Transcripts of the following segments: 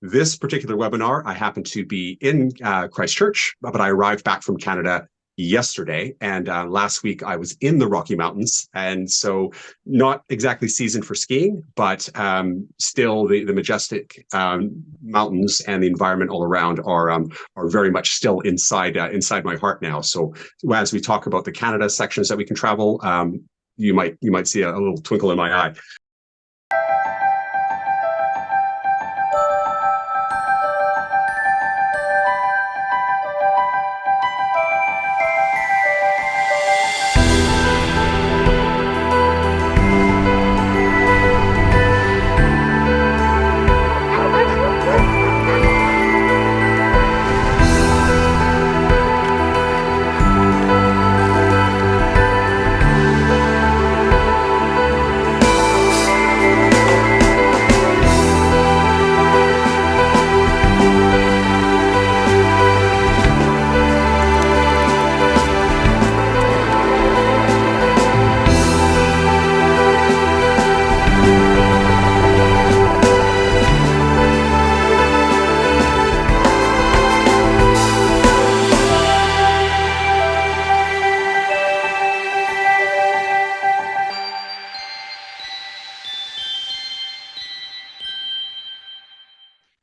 This particular webinar, I happen to be in Christchurch, but I arrived back from Canada yesterday, and last week I was in the Rocky Mountains, and so not exactly seasoned for skiing, but still the majestic mountains and the environment all around are very much still inside my heart now. So as we talk about the Canada sections that we can travel, you might see a little twinkle in my eye.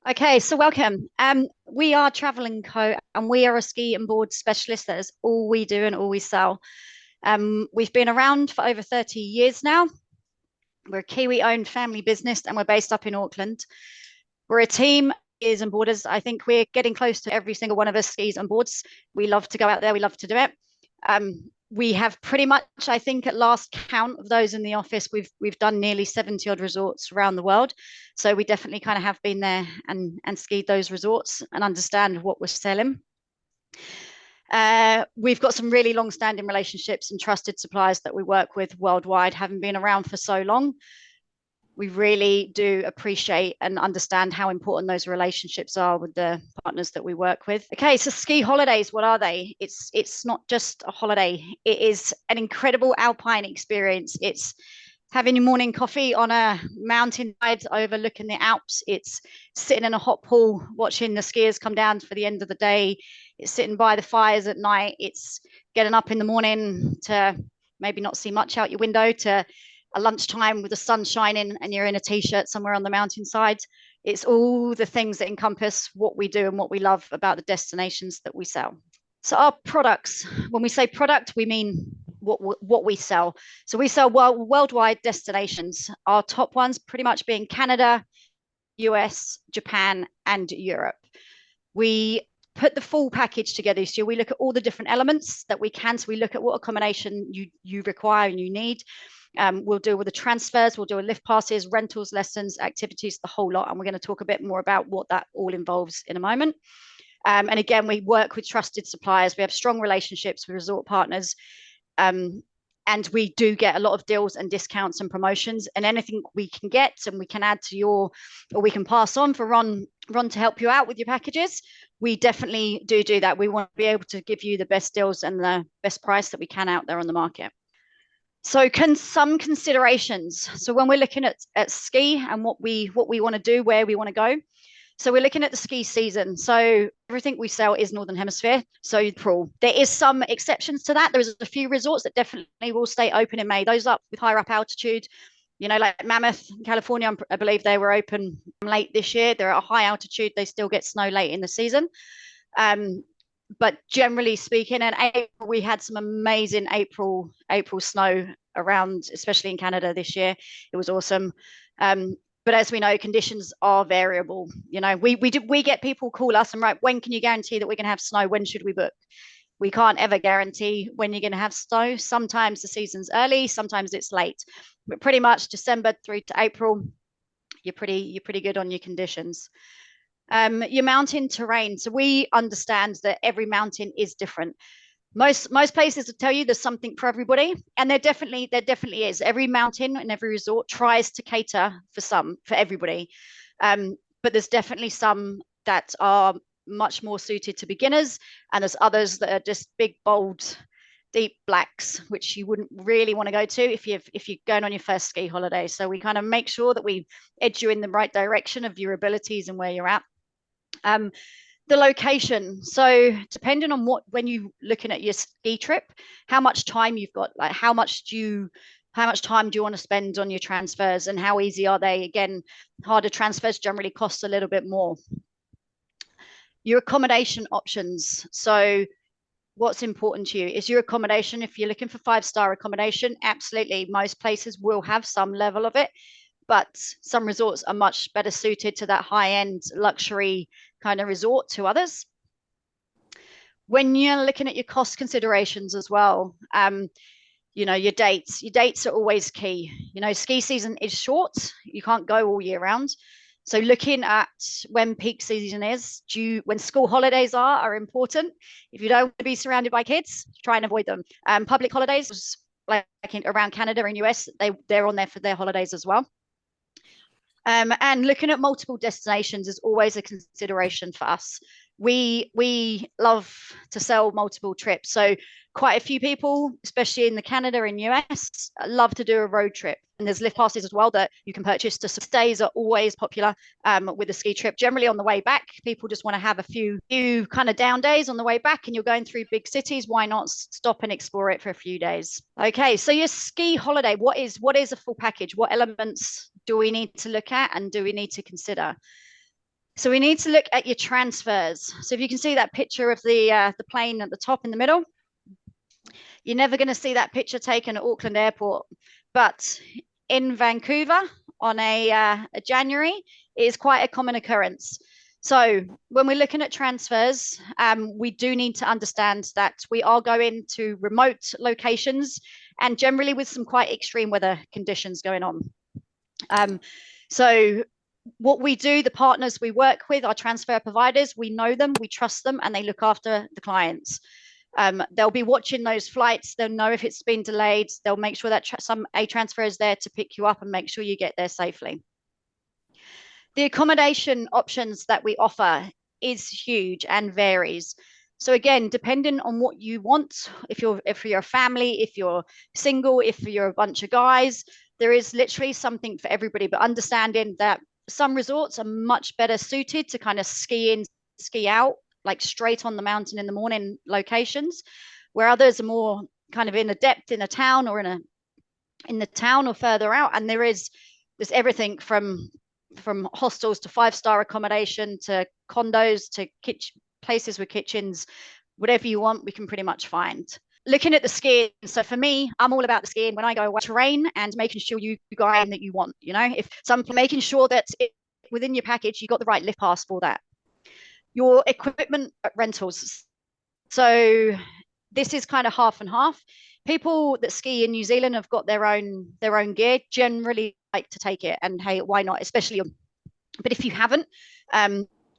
Okay, so welcome. We are Travel & Co, and we are a ski and board specialist. That is all we do and all we sell. We've been around for over 30 years now. We're a Kiwi-owned family business, and we're based up in Auckland. We're a team, skiers and boarders. I think we're getting close to every single one of us skis and boards. We love to go out there. We love to do it. We have pretty much, I think at last count of those in the office, we've done nearly 70 odd resorts around the world. So we definitely kind of have been there and skied those resorts and understand what we're selling. We've got some really long-standing relationships and trusted suppliers that we work with worldwide, having been around for so long. We really do appreciate and understand how important those relationships are with the partners that we work with. Okay, so ski holidays, what are they? It's not just a holiday. It is an incredible alpine experience. It's having your morning coffee on a mountainside overlooking the Alps. It's sitting in a hot pool, watching the skiers come down for the end of the day. It's sitting by the fires at night. It's getting up in the morning to maybe not see much out your window, to a lunchtime with the sun shining and you're in a t-shirt somewhere on the mountainside. It's all the things that encompass what we do and what we love about the destinations that we sell. So our products, when we say product, we mean what we sell. So we sell worldwide destinations. Our top ones pretty much being Canada, US, Japan, and Europe. We put the full package together. So we look at all the different elements that we can. So we look at what accommodation you require and you need. We'll deal with the transfers, we'll deal with lift passes, rentals, lessons, activities, the whole lot. And we're going to talk a bit more about what that all involves in a moment. And again, we work with trusted suppliers. We have strong relationships with resort partners. And we do get a lot of deals and discounts and promotions, and anything we can get and we can add to your, or we can pass on for Ron to help you out with your packages. We definitely do that. We want to be able to give you the best deals and the best price that we can out there on the market. So some considerations. So when we're looking at ski and what we want to do, where we want to go. So we're looking at the ski season. So everything we sell is Northern Hemisphere. So there is some exceptions to that. There's a few resorts that definitely will stay open in May. Those up with higher up altitude, you know, like Mammoth, California, I believe they were open late this year. They're at a high altitude. They still get snow late in the season. But generally speaking, in April, we had some amazing April snow around, especially in Canada this year. It was awesome. But as we know, conditions are variable. You know, we get people call us and, right, when can you guarantee that we're going to have snow? When should we book? We can't ever guarantee when you're going to have snow. Sometimes the season's early, sometimes it's late. But pretty much December through to April, you're pretty good on your conditions. Your mountain terrain. So we understand that every mountain is different. Most places will tell you there's something for everybody, and there definitely is. Every mountain and every resort tries to cater for everybody, but there's definitely some that are much more suited to beginners, and there's others that are just big, bold, deep blacks, which you wouldn't really want to go to if you're going on your first ski holiday. So we kind of make sure that we edge you in the right direction of your abilities and where you're at. The location. So depending on when you're looking at your ski trip, how much time you've got, like how much time do you want to spend on your transfers, and how easy are they? Again, harder transfers generally cost a little bit more. Your accommodation options. So what's important to you is your accommodation. If you're looking for 5-star accommodation, absolutely, most places will have some level of it, but some resorts are much better suited to that high-end luxury kind of resort to others. When you're looking at your cost considerations as well, your dates are always key. Ski season is short, you can't go all year round. So looking at when peak season is, when school holidays are important. If you don't want to be surrounded by kids, try and avoid them. Public holidays, like around Canada and US, they're on there for their holidays as well. And looking at multiple destinations is always a consideration for us. We love to sell multiple trips. So quite a few people, especially in the Canada and US, love to do a road trip. And there's lift passes as well that you can purchase. Stays are always popular with a ski trip. Generally on the way back, people just want to have a few kind of down days on the way back, and you're going through big cities. Why not stop and explore it for a few days? Okay, so your ski holiday, what is a full package? What elements do we need to look at and do we need to consider? So we need to look at your transfers. So if you can see that picture of the plane at the top in the middle, you're never going to see that picture taken at Auckland Airport, but in Vancouver on a January, it is quite a common occurrence. So when we're looking at transfers, we do need to understand that we are going to remote locations and generally with some quite extreme weather conditions going on. So what we do, the partners we work with, our transfer providers, we know them, we trust them, and they look after the clients. They'll be watching those flights. They'll know if it's been delayed. They'll make sure that a transfer is there to pick you up and make sure you get there safely. The accommodation options that we offer is huge and varies. So again, depending on what you want, if you're a family, if you're single, if you're a bunch of guys, there is literally something for everybody. But understanding that some resorts are much better suited to kind of ski in, ski out, like straight on the mountain in the morning locations, where others are more kind of in a depth in a town or in the town or further out. And there's everything from hostels to 5-star accommodation to condos to places with kitchens, whatever you want, we can pretty much find. Looking at the skiing, so for me, I'm all about the skiing. When I go away, terrain and making sure you guy that you want, if some making sure that within your package you got the right lift pass for that. Your equipment rentals. So this is kind of half and half. People that ski in New Zealand have got their own gear, generally like to take it, and hey, why not? Especially, but if you haven't,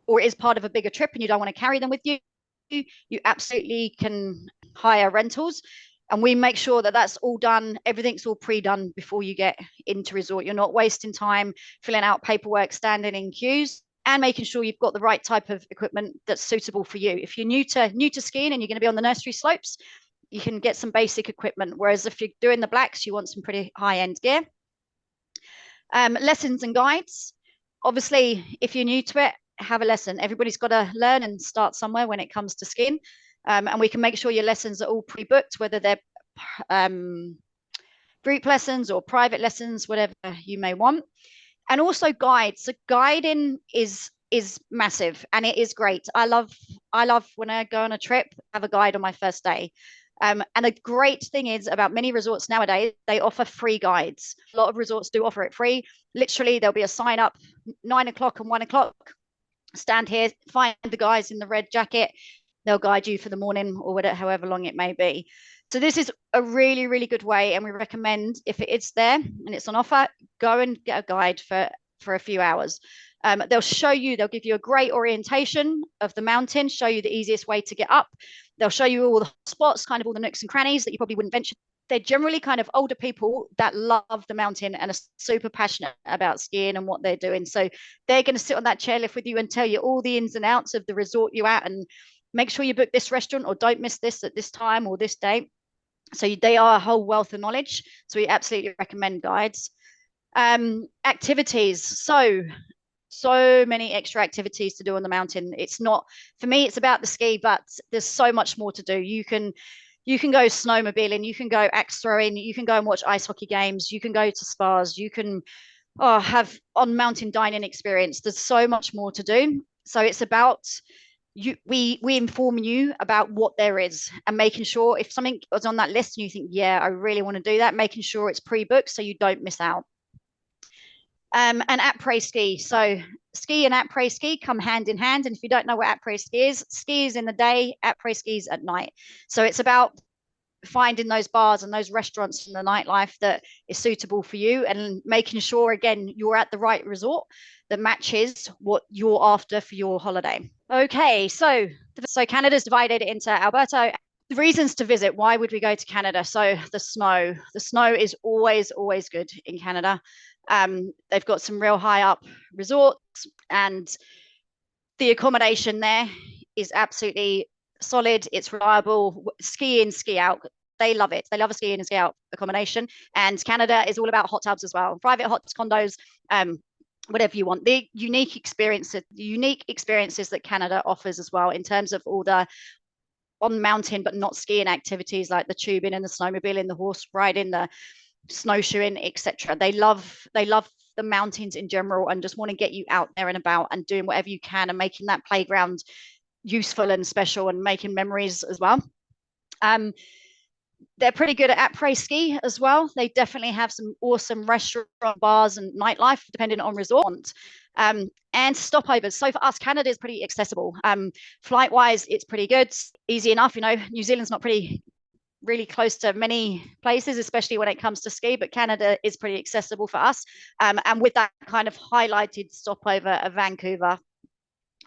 or it is part of a bigger trip and you don't want to carry them with you, you absolutely can hire rentals, and we make sure that that's all done. Everything's all pre-done before you get into resort. You're not wasting time filling out paperwork, standing in queues, and making sure you've got the right type of equipment that's suitable for you. If you're new to skiing and you're going to be on the nursery slopes, you can get some basic equipment. Whereas if you're doing the blacks, you want some pretty high-end gear. Lessons and guides. Obviously, if you're new to it, have a lesson. Everybody's got to learn and start somewhere when it comes to skiing. And we can make sure your lessons are all pre-booked, whether they're group lessons or private lessons, whatever you may want. And also guides. So guiding is massive, and it is great. I love when I go on a trip, have a guide on my first day. And the great thing is about many resorts nowadays, they offer free guides. A lot of resorts do offer it free. Literally, there'll be a sign up 9 o'clock and 1 o'clock. Stand here, find the guys in the red jacket. They'll guide you for the morning or whatever, however long it may be. So this is a really, really good way. And we recommend, if it is there and it's on offer, go and get a guide for a few hours. They'll give you a great orientation of the mountain, show you the easiest way to get up. They'll show you all the spots, kind of all the nooks and crannies that you probably wouldn't venture. They're generally kind of older people that love the mountain and are super passionate about skiing and what they're doing. So they're going to sit on that chairlift with you and tell you all the ins and outs of the resort you're at, and make sure you book this restaurant or don't miss this at this time or this date. So they are a whole wealth of knowledge. So we absolutely recommend guides. Activities. So so many extra activities to do on the mountain. It's not, for me, it's about the ski, but there's so much more to do. You can go snowmobiling, you can go axe throwing, you can go and watch ice hockey games, you can go to spas, you can have on mountain dining experience. There's so much more to do. So it's about you, we inform you about what there is, and making sure if something is on that list and you think, yeah, I really want to do that, making sure it's pre-booked so you don't miss out. And après ski. So ski and après ski come hand in hand. And if you don't know what après ski is in the day, après ski is at night. So it's about finding those bars and those restaurants in the nightlife that is suitable for you, and making sure, again, you're at the right resort that matches what you're after for your holiday. Okay, so Canada's divided into Alberta. The reasons to visit, why would we go to Canada? So the snow is always good in Canada. They've got some real high up resorts, and the accommodation there is absolutely solid. It's reliable. Ski in, ski out. They love it. They love a ski in and ski out accommodation. And Canada is all about hot tubs as well. Private hot condos, whatever you want. The unique experiences that Canada offers as well, in terms of all the on mountain but not skiing activities like the tubing and the snowmobiling, the horse riding, the snowshoeing, etc. They love the mountains in general, and just want to get you out there and about and doing whatever you can, and making that playground useful and special, and making memories as well. They're pretty good at après ski as well. They definitely have some awesome restaurant, bars, and nightlife, depending on resort. And stopovers. So for us, Canada is pretty accessible. Flight wise, it's pretty good, easy enough. You know, New Zealand's not really close to many places, especially when it comes to ski, but Canada is pretty accessible for us. And with that kind of highlighted stopover of Vancouver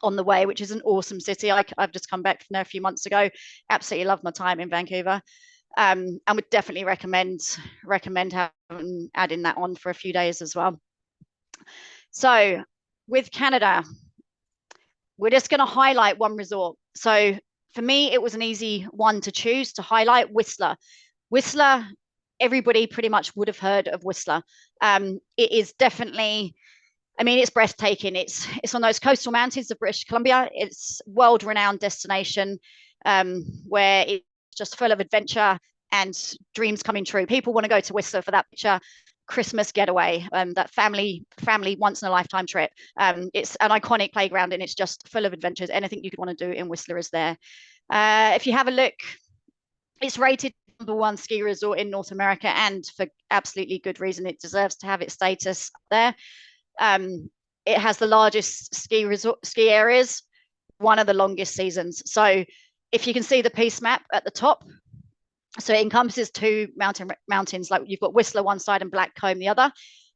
on the way, which is an awesome city. I've just come back from there a few months ago. Absolutely loved my time in Vancouver. And would definitely recommend adding that on for a few days as well. So with Canada, we're just going to highlight one resort. So for me, it was an easy one to choose to highlight. Whistler, everybody pretty much would have heard of Whistler. It is definitely, I mean, it's breathtaking. It's on those coastal mountains of British Columbia. It's world-renowned destination, where it's just full of adventure and dreams coming true. People want to go to Whistler for that picture Christmas getaway, that family once in a lifetime trip. It's an iconic playground, and it's just full of adventures. Anything you could want to do in Whistler is there. If you have a look, it's rated #1 ski resort in North America, and for absolutely good reason. It deserves to have its status there. It has the largest ski areas, one of the longest seasons. So if you can see the piece map at the top, so it encompasses two mountains, like you've got Whistler one side and Blackcomb the other,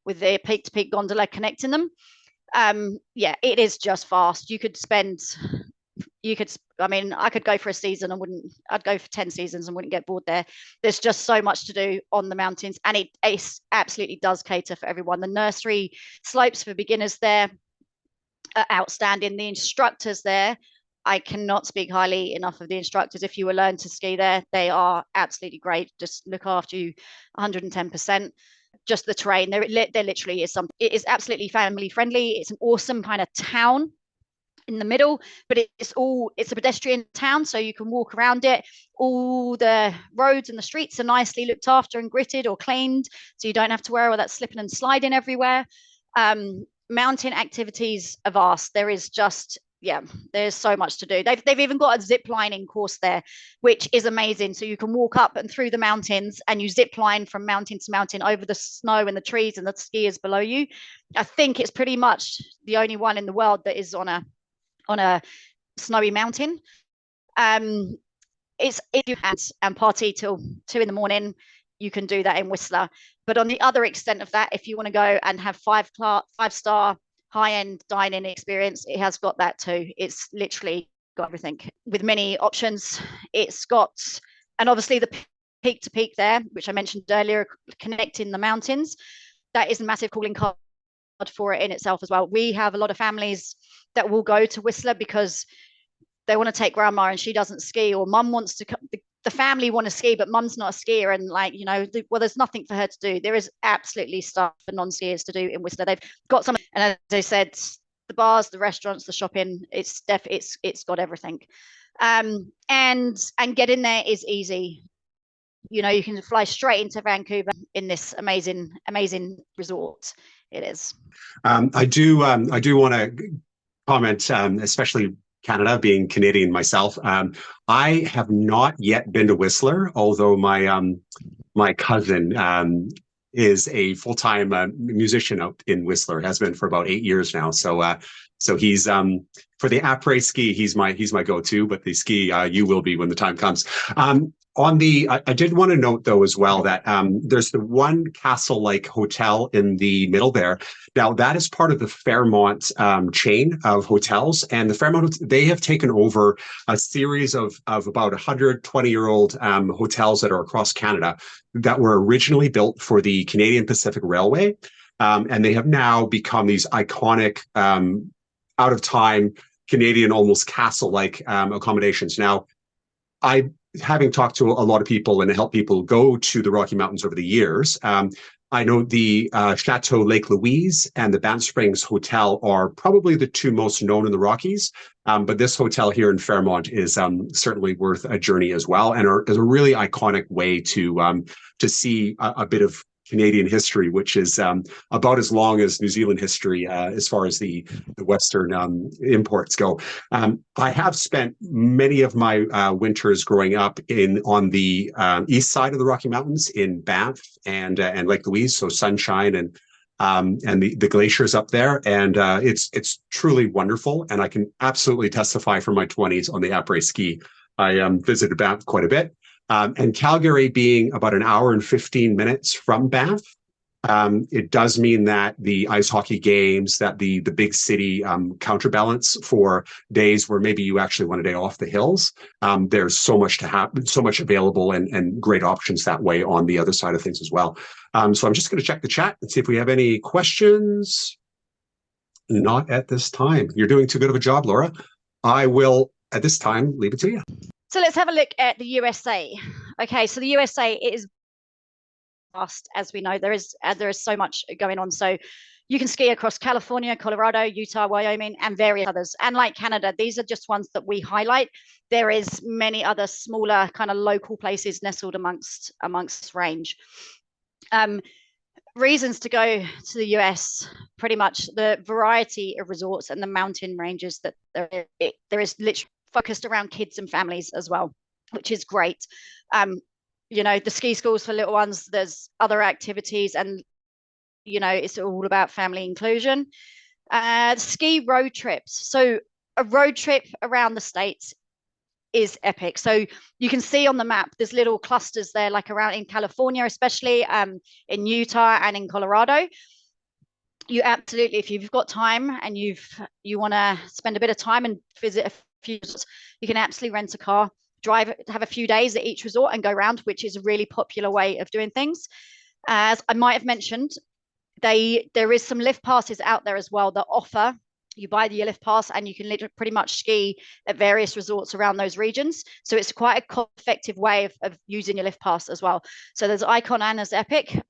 with the peak to peak gondola connecting them. Yeah, it is just fast. I mean, I could go for a season and I'd go for 10 seasons and wouldn't get bored there. There's just so much to do on the mountains, and it absolutely does cater for everyone. The nursery slopes for beginners there are outstanding. The instructors there, I cannot speak highly enough of the instructors. If you were learning to ski there, they are absolutely great. Just look after you 110%. Just the terrain, there literally is something. It is absolutely family friendly. It's an awesome kind of town in the middle, but it's a pedestrian town, so you can walk around it. All the roads and the streets are nicely looked after and gritted or cleaned, so you don't have to worry about that slipping and sliding everywhere. Mountain activities are vast. There is just, yeah, there's so much to do. They've even got a zip lining course there, which is amazing. So you can walk up and through the mountains, and you zip line from mountain to mountain over the snow and the trees and the skiers below you. I think it's pretty much the only one in the world that is on a snowy mountain. If you and party till 2 a.m, you can do that in Whistler. But on the other extent of that, if you want to go and have five-star high-end dining experience, it has got that too. It's literally got everything with many options. It's got, and obviously the peak to peak there, which I mentioned earlier, connecting the mountains, that is a massive calling card for it in itself as well. We have a lot of families that will go to Whistler because they want to take grandma and she doesn't ski, or mum wants to come, the family want to ski, but mum's not a skier, and like, you know, well, there's nothing for her to do. There is absolutely stuff for non-skiers to do in Whistler. They've got some, and as I said, the bars, the restaurants, the shopping. It's got everything. And getting there is easy. You know, you can fly straight into Vancouver in this amazing resort. It is. I do want to comment, especially Canada, being Canadian myself. I have not yet been to Whistler, although my cousin is a full-time musician out in Whistler, has been for about 8 years now. So he's for the après ski, he's my go-to, but the ski you will be when the time comes. I did want to note though as well that there's the one castle-like hotel in the middle there. Now that is part of the Fairmont chain of hotels, and the Fairmont, they have taken over a series of about 120-year-old hotels that are across Canada that were originally built for the Canadian Pacific Railway, and they have now become these iconic, out of time Canadian, almost castle-like accommodations. Now, having talked to a lot of people and helped people go to the Rocky Mountains over the years, I know the Chateau Lake Louise and the Banff Springs Hotel are probably the two most known in the Rockies. But this hotel here in Fairmont is certainly worth a journey as well, and is a really iconic way to see a bit of Canadian history, which is about as long as New Zealand history as far as the Western imports go. I have spent many of my winters growing up on the east side of the Rocky Mountains in Banff and Lake Louise, so sunshine and the glaciers up there, and it's truly wonderful. And I can absolutely testify from my 20s on the après ski. I visited Banff quite a bit. And Calgary being about an hour and 15 minutes from Banff, it does mean that the ice hockey games, that the big city counterbalance for days where maybe you actually want a day off the hills. There's so much to happen, so much available, and great options that way on the other side of things as well. So I'm just going to check the chat and see if we have any questions. Not at this time. You're doing too good of a job, Laura. I will, at this time, leave it to you. So let's have a look at the USA. Okay, so the USA, it is vast, as we know. There is so much going on. So you can ski across California, Colorado, Utah, Wyoming, and various others. And like Canada, these are just ones that we highlight. There is many other smaller kind of local places nestled amongst range. Reasons to go to the US, pretty much the variety of resorts and the mountain ranges that there is literally focused around kids and families as well, which is great. You know, the ski schools for little ones, there's other activities, and you know, it's all about family inclusion. Ski road trips. So a road trip around the States is epic. So you can see on the map, there's little clusters there, like around in California, especially in Utah and in Colorado. You absolutely, if you've got time and you want to spend a bit of time and visit a few, you can absolutely rent a car, drive, have a few days at each resort and go around, which is a really popular way of doing things. As I might have mentioned, there is some lift passes out there as well that offer, you buy the lift pass and you can literally pretty much ski at various resorts around those regions. So it's quite a cost-effective way of using your lift pass as well. So there's Icon and there's Epic.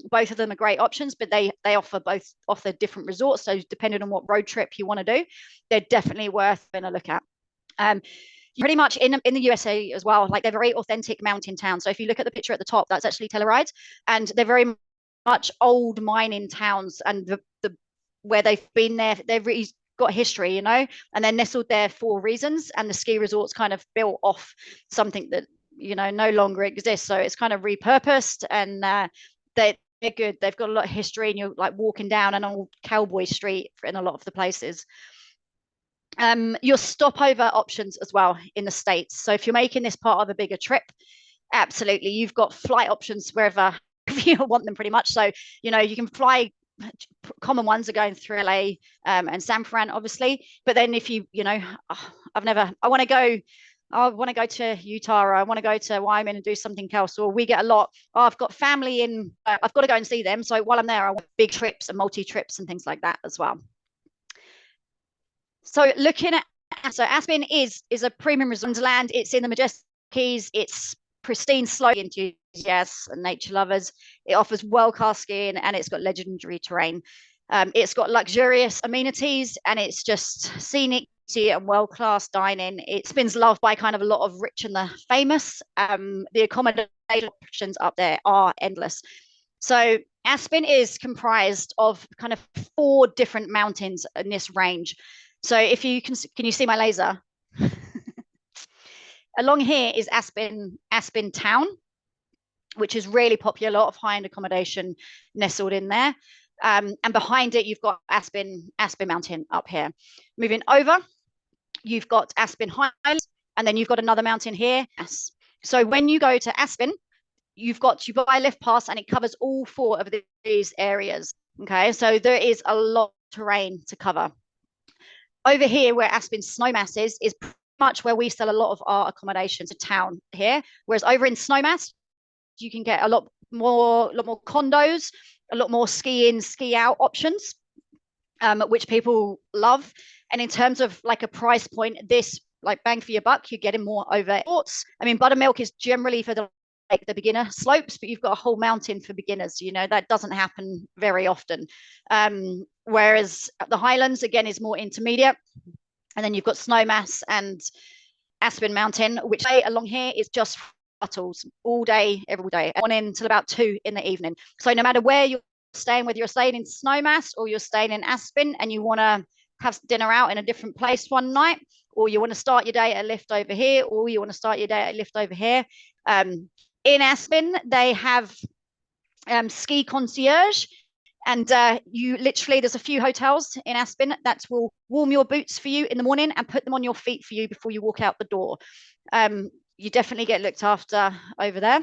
Both of them are great options, but they offer different resorts. So depending on what road trip you want to do, they're definitely worth having a look at. Pretty much in the USA as well, like they're very authentic mountain towns. So if you look at the picture at the top, that's actually Telluride, and they're very much old mining towns, and the where they've been there, they've really got history, you know, and they're nestled there for reasons. And the ski resorts kind of built off something that, you know, no longer exists. So it's kind of repurposed, and they're good. They've got a lot of history, and you're like walking down an old cowboy street in a lot of the places. Your stopover options as well in the States. So if you're making this part of a bigger trip, absolutely, you've got flight options wherever you want them pretty much. So, you know, you can fly, common ones are going through LA and San Fran, obviously. But then if you know, I want to go to Utah, or I want to go to Wyoming and do something else. Or we get a lot, I've got family in, I've got to go and see them. So while I'm there, I want big trips and multi-trips and things like that as well. So looking at, so Aspen is a premium resort land. It's in the Majestic Keys. It's pristine slope enthusiasts and nature lovers. It offers world-class skiing, and it's got legendary terrain. It's got luxurious amenities, and it's just scenic and world-class dining. Aspen's loved by kind of a lot of rich and the famous. The accommodation options up there are endless. So Aspen is comprised of kind of 4 different mountains in this range. So if you can you see my laser? Along here is Aspen town, which is really popular, a lot of high-end accommodation nestled in there. And behind it, you've got Aspen Mountain up here. Moving over, you've got Aspen Highlands, and then you've got another mountain here. So when you go to Aspen, you buy a lift pass, and it covers all 4 of these areas. Okay, so there is a lot of terrain to cover. Over here, where Aspen Snowmass is pretty much where we sell a lot of our accommodations to town here. Whereas over in Snowmass, you can get a lot more condos, a lot more ski in, ski out options, which people love. And in terms of like a price point, this like bang for your buck, you're getting more over sports. I mean, buttermilk is generally for the beginner slopes, but you've got a whole mountain for beginners. You know, that doesn't happen very often. Whereas the Highlands, again, is more intermediate. And then you've got Snowmass and Aspen Mountain, which along here is just shuttles all day, every day, on until about 2 in the evening. So no matter where you're staying, whether you're staying in Snowmass or you're staying in Aspen and you want to have dinner out in a different place one night, or you want to start your day at a lift over here, or you want to start your day at a lift over here. In Aspen, they have ski concierge, and you literally, there's a few hotels in Aspen that will warm your boots for you in the morning and put them on your feet for you before you walk out the door. You definitely get looked after over there.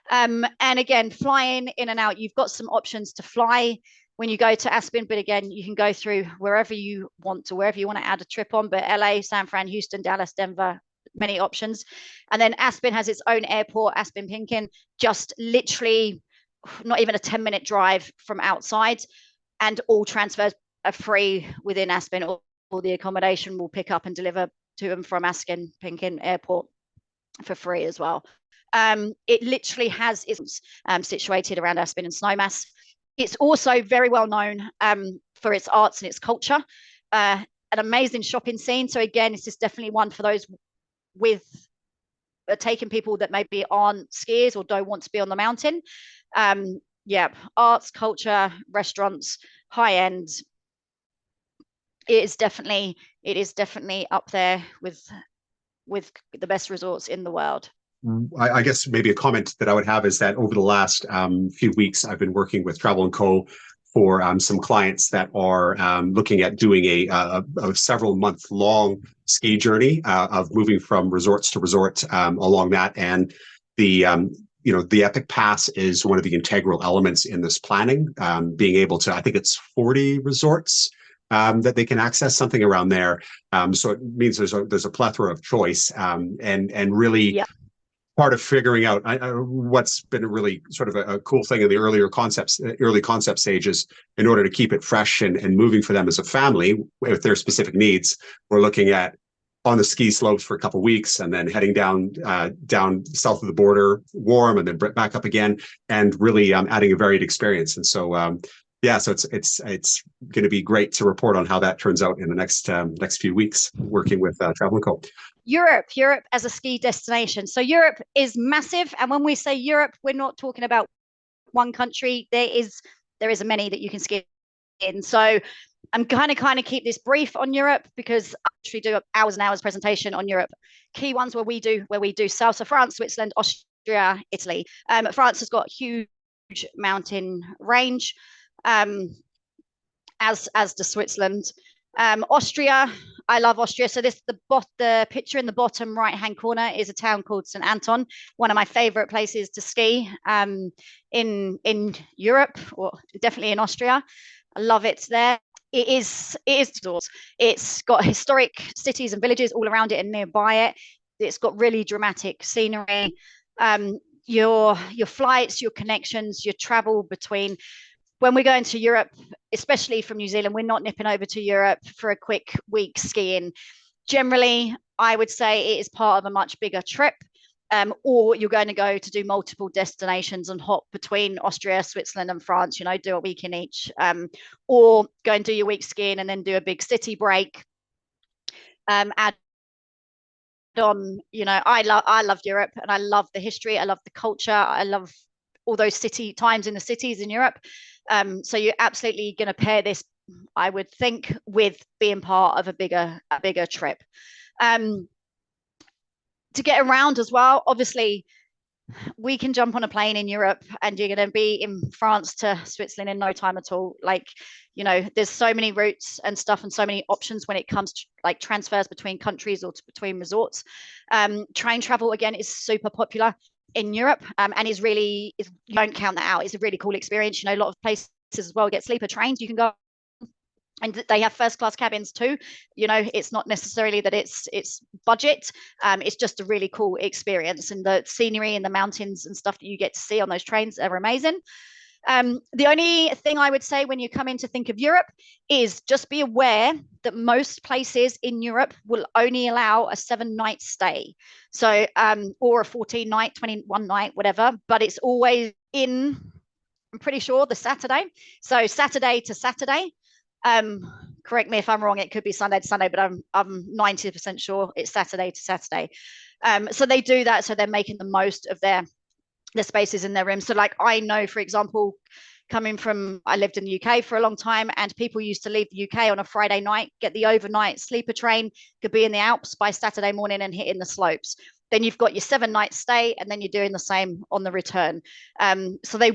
And again, flying in and out, you've got some options to fly when you go to Aspen, but again, you can go through wherever you want to add a trip on, but LA, San Fran, Houston, Dallas, Denver, many options. And then Aspen has its own airport, Aspen Pinnacle, just literally not even a 10-minute drive from outside, and all transfers are free within Aspen. All the accommodation will pick up and deliver to them from Aspen Pinnacle Airport for free as well. It literally has its situated around Aspen and Snowmass. It's also very well known for its arts and its culture. An amazing shopping scene. So again, this is definitely one for those with taking people that maybe aren't skiers or don't want to be on the mountain. Yeah, arts, culture, restaurants, high end. It is definitely up there with the best resorts in the world. I guess maybe a comment that I would have is that over the last few weeks, I've been working with Travel & Co. for some clients that are looking at doing a several month long ski journey of moving from resorts to resort along that. And the Epic Pass is one of the integral elements in this planning, being able to, I think it's 40 resorts that they can access, something around there. So it means there's a plethora of choice, and really. Yeah. Part of figuring out what's been a really sort of a cool thing in the early concept stages, in order to keep it fresh and moving for them as a family with their specific needs. We're looking at on the ski slopes for a couple of weeks, and then heading down south of the border, warm, and then back up again, and really adding a varied experience. And so so it's going to be great to report on how that turns out in the next few weeks, working with Travel & Co. Europe as a ski destination. So Europe is massive, and when we say Europe, we're not talking about one country. There is many that you can ski in. So I'm kind of keep this brief on Europe, because I actually do hours and hours presentation on Europe. Key ones where we do south of France, Switzerland, Austria, Italy. France has got huge mountain range, as does Switzerland. Austria, I love Austria. So the picture in the bottom right-hand corner is a town called St. Anton, one of my favorite places to ski in Europe, or definitely in Austria. I love it there. It is it's got historic cities and villages all around it and nearby it. It's got really dramatic scenery. Your flights, your connections, your travel between. When we go into Europe, especially from New Zealand, we're not nipping over to Europe for a quick week skiing. Generally, I would say it is part of a much bigger trip. or you're going to go to do multiple destinations and hop between Austria, Switzerland, and France, do a week in each, or go and do your week skiing and then do a big city break. Add on, I love Europe, and I love the history, I love the culture, I love all those times in the cities in Europe. So you're absolutely going to pair this, I would think, with being part of a bigger trip. To get around as well, obviously, we can jump on a plane in Europe and you're going to be in France to Switzerland in no time at all. There's so many routes and stuff and so many options when it comes to like transfers between countries or between resorts. Train travel, again, is super popular in Europe, and you don't count that out. It's a really cool experience. A lot of places as well get sleeper trains. You can go, and they have first class cabins too. It's not necessarily that it's budget. It's just a really cool experience, and the scenery and the mountains and stuff that you get to see on those trains are amazing. The only thing I would say when you come in to think of Europe is just be aware that most places in Europe will only allow a 7-night stay. So, or a 14-night, 21-night, whatever, but it's always I'm pretty sure, the Saturday. So Saturday to Saturday. Correct me if I'm wrong, it could be Sunday to Sunday, but I'm 90% sure it's Saturday to Saturday. So they do that, so they're making the most of their spaces in their rooms. So like, I know, for example, I lived in the UK for a long time, and people used to leave the UK on a Friday night, get the overnight sleeper train, could be in the Alps by Saturday morning and hitting the slopes. Then you've got your 7-night stay, and then you're doing the same on the return. So they're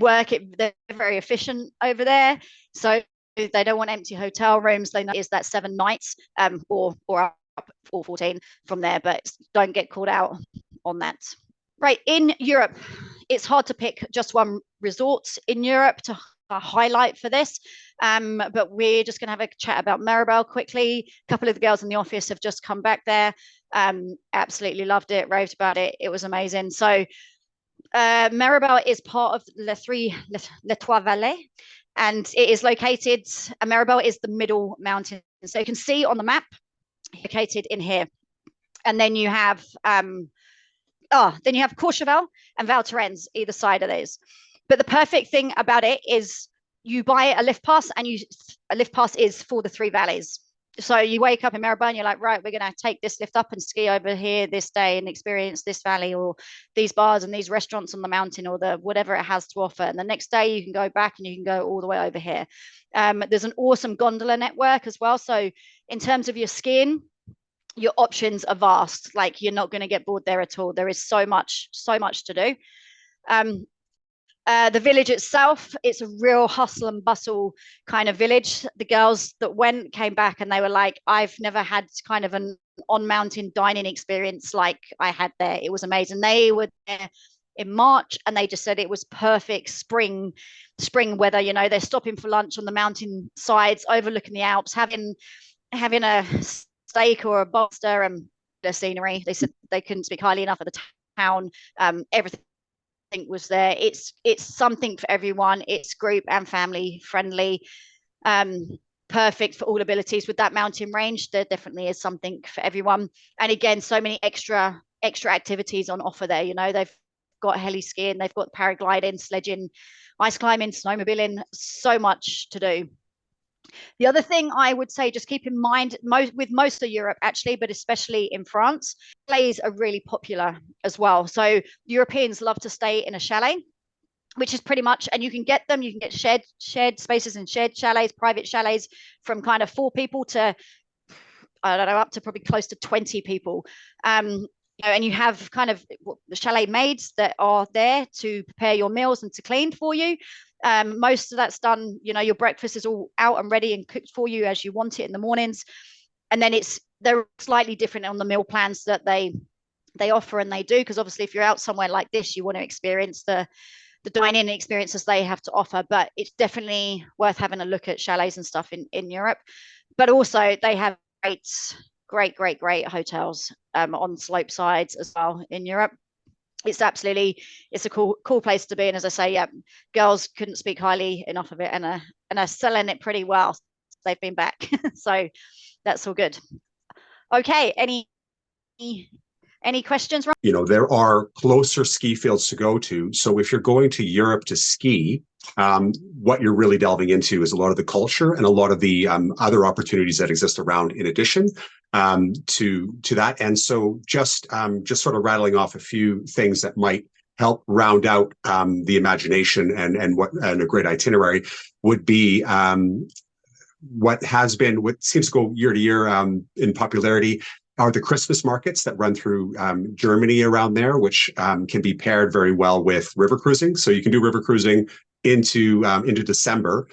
very efficient over there. So they don't want empty hotel rooms. They know is that 7 nights, or up or 14 from there, but don't get caught out on that. Right, in Europe, it's hard to pick just one resort in Europe to highlight for this, but we're just going to have a chat about Maribel quickly. A couple of the girls in the office have just come back there, absolutely loved it, raved about it. It was amazing. So Maribel is part of Les Trois Vallées, and it is located, Maribel is the middle mountain. So you can see on the map, located in here. And then you have Courchevel and Val Thorens either side of those. But the perfect thing about it is you buy a lift pass, and a lift pass is for the 3 valleys. So you wake up in Maribel and you're like, right, we're going to take this lift up and ski over here this day and experience this valley or these bars and these restaurants on the mountain or the whatever it has to offer. And the next day you can go back and you can go all the way over here. There's an awesome gondola network as well. So in terms of your skiing, your options are vast. Like, you're not going to get bored there at all. There is so much to do. The village itself, it's a real hustle and bustle kind of village. The girls that went came back and they were like, I've never had kind of an on-mountain dining experience like I had there. It was amazing. They were there in March and they just said it was perfect spring weather. They're stopping for lunch on the mountain sides, overlooking the Alps, having a steak or a bolster, and the scenery. They said they couldn't speak highly enough of the town. Everything was there. It's something for everyone. It's group and family friendly, perfect for all abilities. With that mountain range, there definitely is something for everyone. And again, so many extra activities on offer there. They've got heli skiing, they've got paragliding, sledging, ice climbing, snowmobiling, so much to do. The other thing I would say, just keep in mind, with most of Europe actually, but especially in France, chalets are really popular as well. So Europeans love to stay in a chalet, which is pretty much, and you can get shared spaces and shared chalets, private chalets, from kind of 4 people to, I don't know, up to probably close to 20 people. And you have kind of the chalet maids that are there to prepare your meals and to clean for you. Most of that's done, your breakfast is all out and ready and cooked for you as you want it in the mornings. And then they're slightly different on the meal plans that they offer and they do, because obviously if you're out somewhere like this, you want to experience the dining experiences they have to offer. But it's definitely worth having a look at chalets and stuff in Europe. But also they have great hotels on slope sides as well in Europe. It's a cool place to be. And as I say, yeah, girls couldn't speak highly enough of it, and are selling it pretty well. They've been back. So that's all good. Okay, any Any questions, Ron? There are closer ski fields to go to. So if you're going to Europe to ski, what you're really delving into is a lot of the culture and a lot of the other opportunities that exist around in addition to that. And so just sort of rattling off a few things that might help round out the imagination and a great itinerary would be what seems to go year to year in popularity are the Christmas markets that run through Germany around there, which can be paired very well with river cruising. So you can do river cruising into December,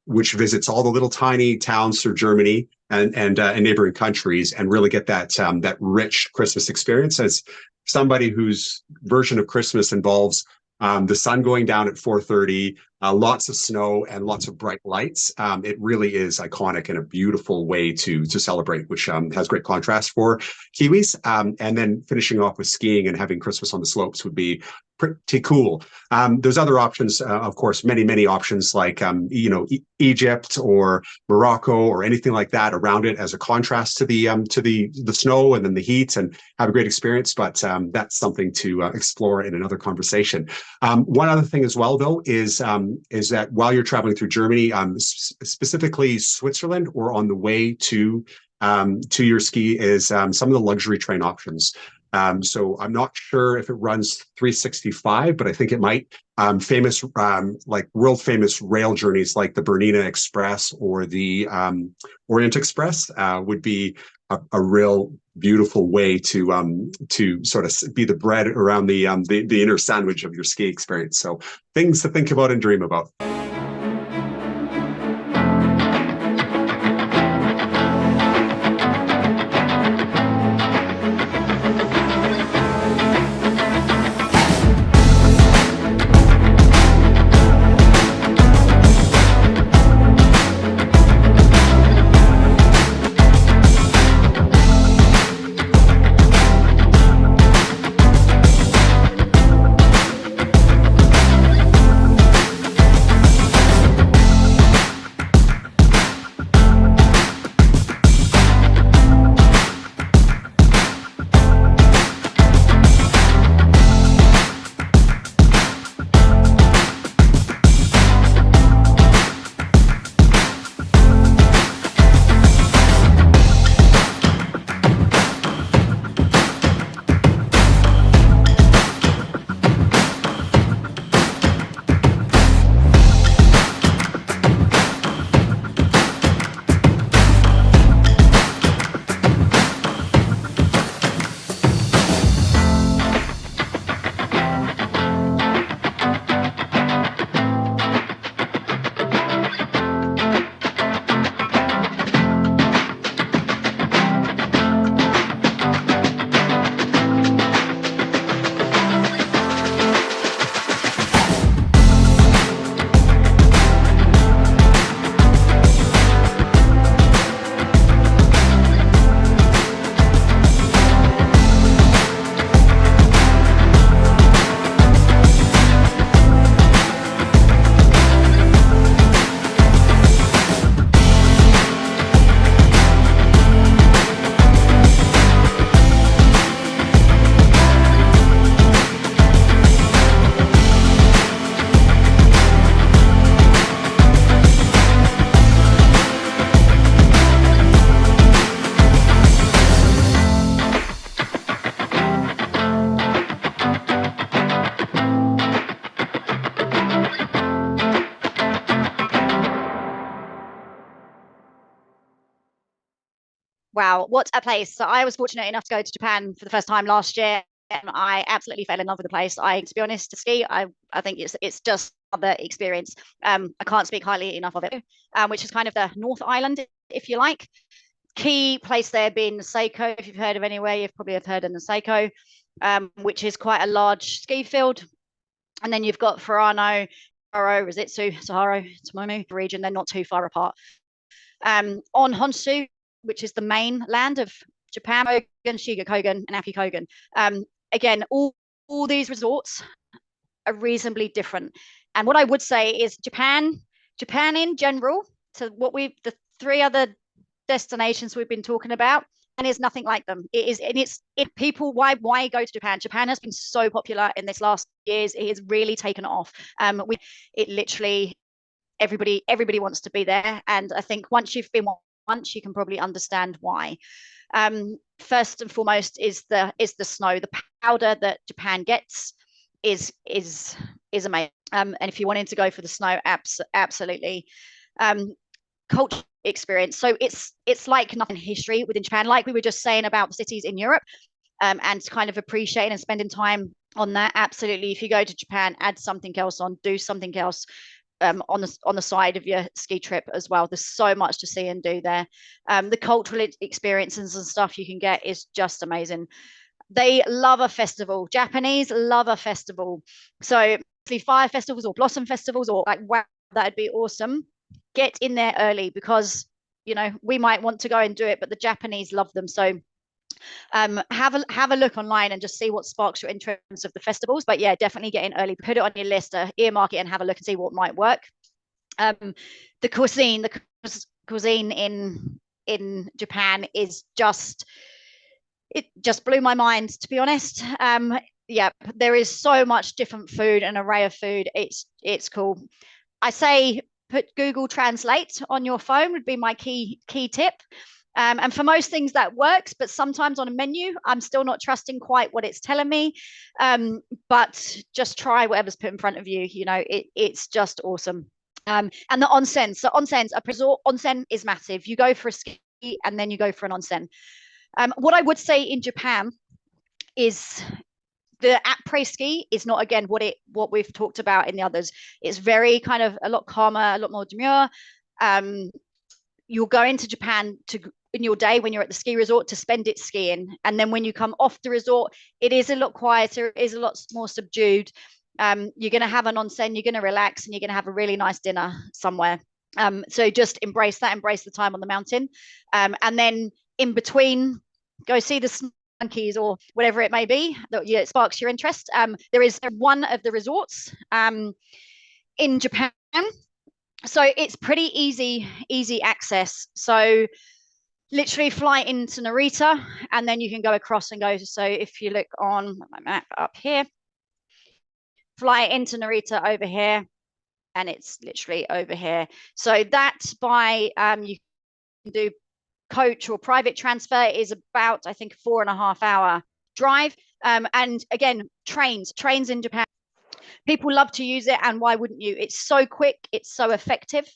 which visits all the little tiny towns through Germany and neighboring countries, and really get that rich Christmas experience. As somebody whose version of Christmas involves the sun going down at 4:30, lots of snow and lots of bright lights. It really is iconic and a beautiful way to celebrate, which has great contrast for Kiwis. And then finishing off with skiing and having Christmas on the slopes would be pretty cool. There's other options, of course, many options like Egypt or Morocco or anything like that around it as a contrast to the snow and then the heat, and have a great experience. But that's something to explore in another conversation. One other thing as well, though, is that while you're traveling through Germany, specifically Switzerland, or on the way to your ski, is some of the luxury train options. So I'm not sure if it runs 365, but I think it might. Famous, like world famous rail journeys like the Bernina Express or the Orient Express would be a real beautiful way to sort of be the bread around the inner sandwich of your ski experience. So things to think about and dream about. Wow, what a place. So I was fortunate enough to go to Japan for the first time last year, and I absolutely fell in love with the place. To be honest, to ski, I think it's just another experience. I can't speak highly enough of it, which is kind of the North Island, if you like. Key place there being Seiko. If you've heard of anywhere, you've probably heard of Seiko, which is quite a large ski field. And then you've got Furano, Rizitsu, Sahara, Tomomu region. They're not too far apart. On Honshu, which is the main land of Japan, Kogen, Shiga Kogen, and Aki Kogen. Again, all these resorts are reasonably different. And what I would say is Japan in general, so the three other destinations we've been talking about, is nothing like them. It is, and people. Why go to Japan? Japan has been so popular in this last years. It has really taken off. It literally everybody wants to be there, and I think once you've been once, you can probably understand why. First and foremost is the snow. The powder that Japan gets is amazing. And if you wanted to go for the snow, absolutely. Culture experience. So it's like nothing history within Japan, like we were just saying about the cities in Europe, and kind of appreciating and spending time on that. Absolutely. If you go to Japan, add something else on, do something else on the side of your ski trip as well. There's so much to see and do there. The cultural experiences and stuff you can get is just amazing. They love a festival. Japanese love a festival. So fire festivals or blossom festivals, or like, wow, that'd be awesome. Get in there early, because we might want to go and do it, but the Japanese love them. So have a look online and just see what sparks your interest of the festivals. But yeah, definitely get in early. Put it on your list, earmark it, and have a look and see what might work. The cuisine in Japan is just, it just blew my mind, to be honest. Yeah, there is so much different food, an array of food. It's cool. I say put Google Translate on your phone would be my key tip. And for most things that works, but sometimes on a menu, I'm still not trusting quite what it's telling me. But just try whatever's put in front of you. It's just awesome. And the onsen. So onsens, a resort onsen is massive. You go for a ski and then you go for an onsen. What I would say in Japan is the après ski is not, again, what we've talked about in the others. It's very kind of a lot calmer, a lot more demure. You'll go into Japan in your day when you're at the ski resort to spend it skiing, and then when you come off the resort, it is a lot quieter, it is a lot more subdued. You're going to have an onsen, you're going to relax, and you're going to have a really nice dinner somewhere. So just embrace the time on the mountain, and then in between, go see the monkeys or whatever it may be that sparks your interest. There is one of the resorts in Japan, so it's pretty easy access. So literally fly into Narita, and then you can go across and go. So if you look on my map up here, fly into Narita over here, and it's literally over here. So that's by you can do coach or private transfer, is about, I think, 4.5 hour drive. And again, trains in Japan, people love to use it, and why wouldn't you? It's so quick, it's so effective.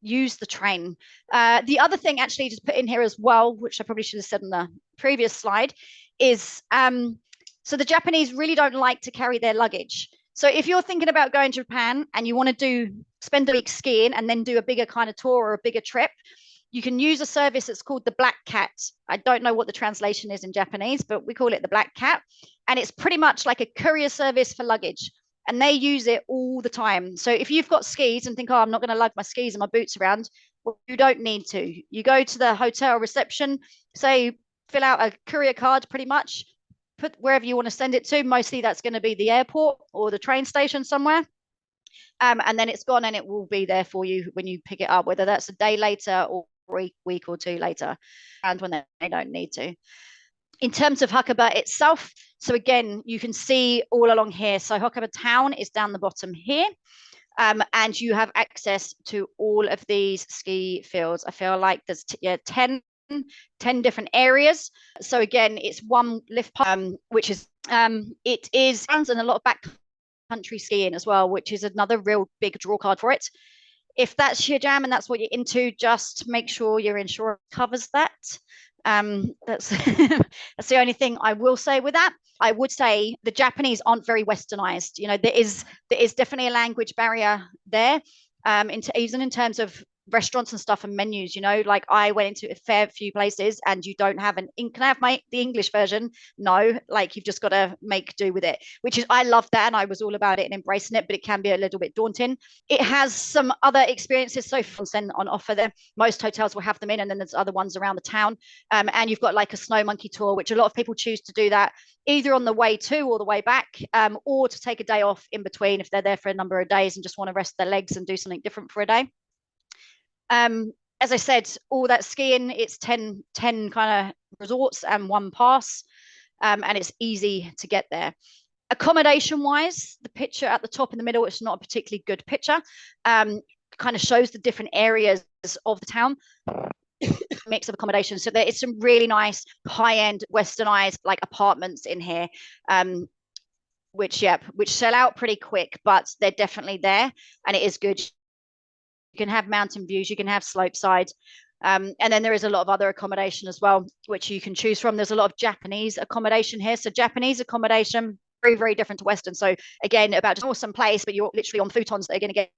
Use the train. The other thing, actually, just put in here as well, which I probably should have said in the previous slide, is so the Japanese really don't like to carry their luggage. So if you're thinking about going to Japan and you want to spend a week skiing and then do a bigger kind of tour or a bigger trip, you can use a service that's called the Black Cat. I don't know what the translation is in Japanese, but we call it the Black Cat. And it's pretty much like a courier service for luggage. And they use it all the time. So if you've got skis and think, oh, I'm not going to lug my skis and my boots around, well, you don't need to. You go to the hotel reception, say, fill out a courier card pretty much, put wherever you want to send it to. Mostly that's going to be the airport or the train station somewhere. And then it's gone, and it will be there for you when you pick it up, whether that's a day later or a week or two later, and when they don't need to. In terms of Hakuba itself, so again, you can see all along here. So Hakuba town is down the bottom here, and you have access to all of these ski fields. I feel like there's 10 different areas. So again, it's one lift park, which is it is, and a lot of backcountry skiing as well, which is another real big draw card for it. If that's your jam and that's what you're into, just make sure your insurance covers that. That's that's the only thing I will say with that. I would say the Japanese aren't very westernized. There is definitely a language barrier there, even in terms of restaurants and stuff and menus. Like I went into a fair few places and you don't have can I have the English version? No, like you've just got to make do with it, which is, I love that, and I was all about it and embracing it, but it can be a little bit daunting. It has some other experiences so on offer there. Most hotels will have them in, and then there's other ones around the town, and you've got like a snow monkey tour, which a lot of people choose to do that either on the way to or the way back, or to take a day off in between if they're there for a number of days and just want to rest their legs and do something different for a day. as I said, all that skiing, it's 10 kind of resorts and one pass, and it's easy to get there. Accommodation wise, the picture at the top in the middle, it's not a particularly good picture. Kind of shows the different areas of the town. Mix of accommodations. So there is some really nice high-end westernized like apartments in here, which sell out pretty quick, but they're definitely there, and it is good. You can have mountain views, you can have slope side. And then there is a lot of other accommodation as well, which you can choose from. There's a lot of Japanese accommodation here. So Japanese accommodation, very, very different to Western. So again, about just an awesome place, but you're literally on futons that are going to get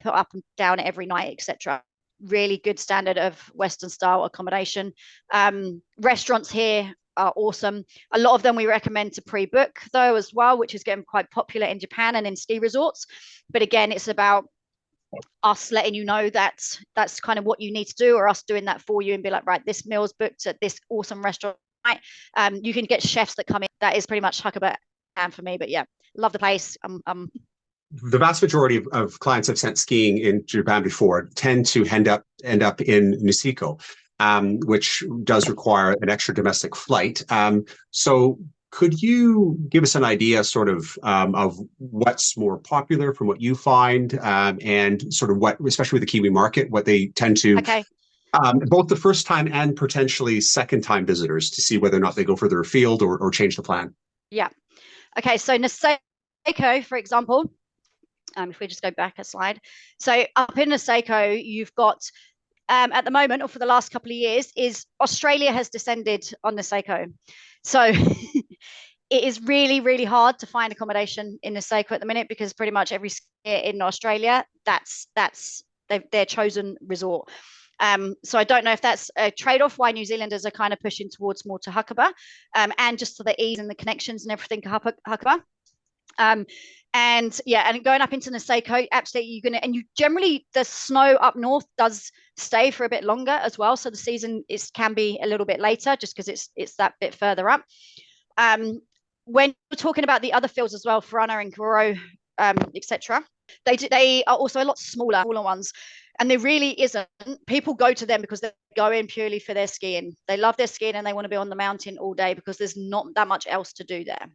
put up and down every night, etc. Really good standard of Western style accommodation. Restaurants here are awesome. A lot of them we recommend to pre-book though as well, which is getting quite popular in Japan and in ski resorts. But again, it's about us letting you know that that's kind of what you need to do, or us doing that for you and be like, right, this meal's booked at this awesome restaurant. You can get chefs that come in. That is pretty much Huckleberry for me. But yeah, love the place. The vast majority of clients I've sent skiing in Japan before tend to end up in Niseko, which does require an extra domestic flight. So could you give us an idea sort of what's more popular from what you find, and sort of what, especially with the Kiwi market, what they tend to, both the first time and potentially second time visitors, to see whether or not they go further afield or change the plan? Yeah. Okay. So Niseko, for example, if we just go back a slide. So up in Niseko, you've got, at the moment, or for the last couple of years, is Australia has descended on Niseko. So it is really, really hard to find accommodation in Niseko at the minute, because pretty much every skier in Australia, that's their chosen resort. So I don't know if that's a trade-off why New Zealanders are kind of pushing towards more to Huckleberry, and just for the ease and the connections and everything to Huckleberry. And going up into Niseko, absolutely you generally, the snow up north does stay for a bit longer as well. So the season can be a little bit later, just because it's that bit further up. When we're talking about the other fields as well, Farana and Kuro, etc., they are also a lot smaller ones. And there really isn't. People go to them because they go in purely for their skiing. They love their skiing and they want to be on the mountain all day, because there's not that much else to do there.